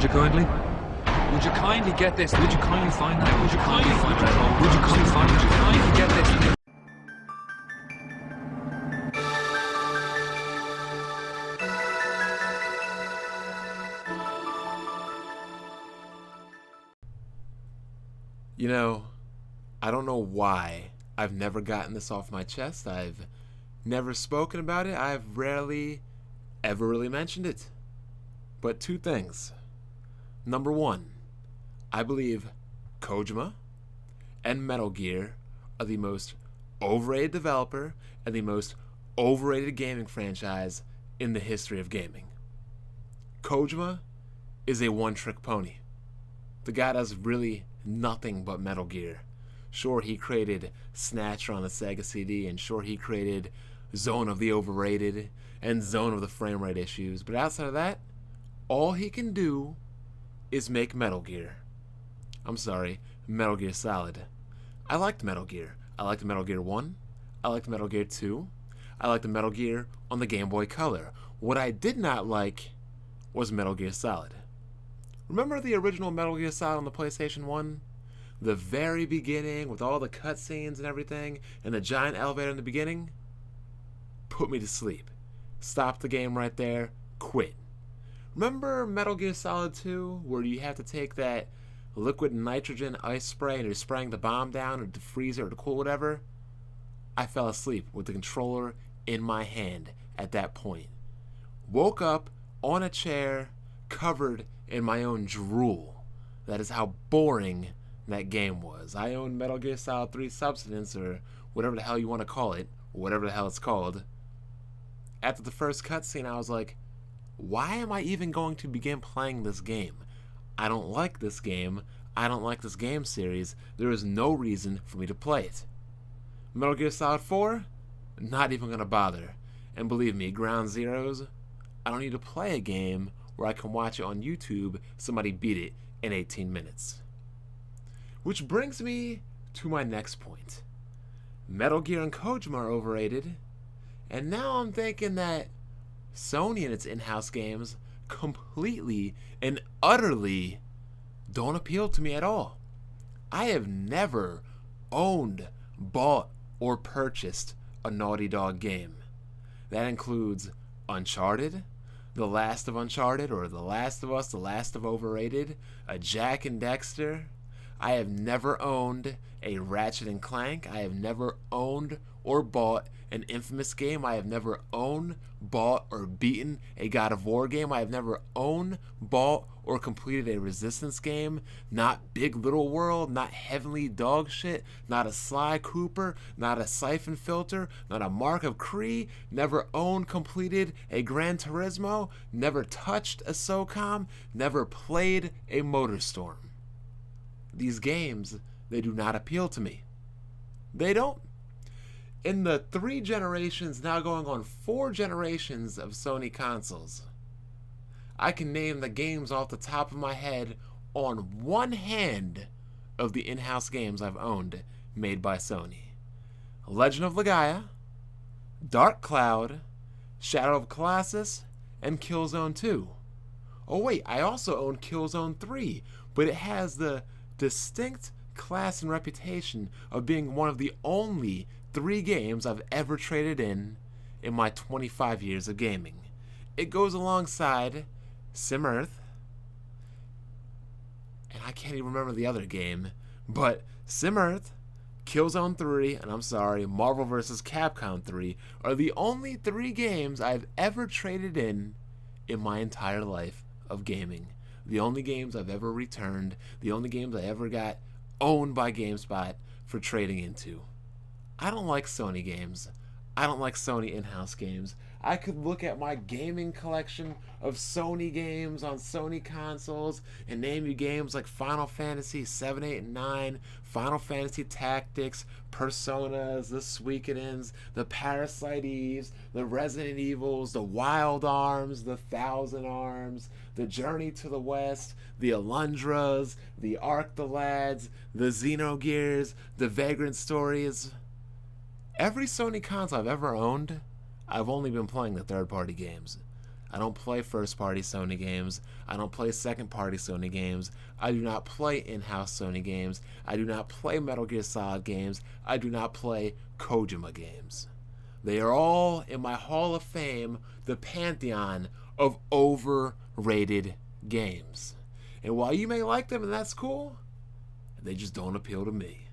you kindly? Would you kindly get this? Would you kindly find that? Would you kindly find that? Would you kindly find? Would you kindly get this? You know, I don't know why I've never gotten this off my chest. I've never spoken about it. I've rarely ever really mentioned it. But two things. Number one, I believe Kojima and Metal Gear are the most overrated developer and the most overrated gaming franchise in the history of gaming. Kojima is a one-trick pony. The guy does really nothing but Metal Gear. Sure, he created Snatcher on the Sega CD, and sure, he created Zone of the Overrated and Zone of the Frame Rate Issues, but outside of that, all he can do is make Metal Gear. I'm sorry, Metal Gear Solid. I liked Metal Gear. I liked Metal Gear 1. I liked Metal Gear 2. I liked the Metal Gear on the Game Boy Color. What I did not like was Metal Gear Solid. Remember the original Metal Gear Solid on the PlayStation 1? The very beginning with all the cutscenes and everything, and the giant elevator in the beginning? Put me to sleep. Stop the game right there. Quit. Remember Metal Gear Solid 2, where you have to take that liquid nitrogen ice spray and you're spraying the bomb down or to freeze it or to cool whatever? I fell asleep with the controller in my hand at that point. Woke up on a chair covered in my own drool. That is how boring that game was. I own Metal Gear Solid 3 Substance, or whatever the hell you want to call it, or whatever the hell it's called. After the first cutscene, I was like, why am I even going to begin playing this game? I don't like this game. I don't like this game series. There is no reason for me to play it. Metal Gear Solid 4? Not even going to bother. And believe me, Ground Zeroes, I don't need to play a game where I can watch it on YouTube, somebody beat it in 18 minutes. Which brings me to my next point. Metal Gear and Kojima are overrated, and now I'm thinking that Sony and its in-house games completely and utterly don't appeal to me at all. I have never owned, bought, or purchased a Naughty Dog game. That includes Uncharted, The Last of Uncharted, or The Last of Us, The Last of Overrated, a Jak and Daxter. I have never owned a Ratchet and Clank. I have never owned or bought an Infamous game. I have never owned, bought, or beaten a God of War game. I have never owned, bought, or completed a Resistance game. Not Big Little World, not Heavenly Dog Shit, not a Sly Cooper, not a Siphon Filter, not a Mark of Cree. Never owned, completed a Gran Turismo. Never touched a SOCOM. Never played a MotorStorm. These games, they do not appeal to me. They don't. In the 3 generations, now going on 4 generations of Sony consoles, I can name the games off the top of my head on one hand of the in-house games I've owned made by Sony. Legend of Legaia, Dark Cloud, Shadow of Colossus, and Killzone 2. Oh wait, I also own Killzone 3, but it has the distinct class and reputation of being one of the only 3 games I've ever traded in my 25 years of gaming. It goes alongside SimEarth, and I can't even remember the other game, but SimEarth, Killzone 3, and I'm sorry, Marvel vs. Capcom 3 are the only 3 games I've ever traded in my entire life of gaming. The only games I've ever returned, the only games I ever got owned by GameSpot for trading into. I don't like Sony games. I don't like Sony in-house games. I could look at my gaming collection of Sony games on Sony consoles and name you games like Final Fantasy 7, 8, and 9, Final Fantasy Tactics, Personas, the Suikoden's, the Parasite Eves, the Resident Evils, the Wild Arms, the Thousand Arms, the Journey to the West, the Alundras, the Arc the Lads, the Xenogears, the Vagrant Stories. Every Sony console I've ever owned, I've only been playing the third-party games. I don't play first-party Sony games. I don't play second-party Sony games. I do not play in-house Sony games. I do not play Metal Gear Solid games. I do not play Kojima games. They are all in my Hall of Fame, the pantheon of overrated games. And while you may like them and that's cool, they just don't appeal to me.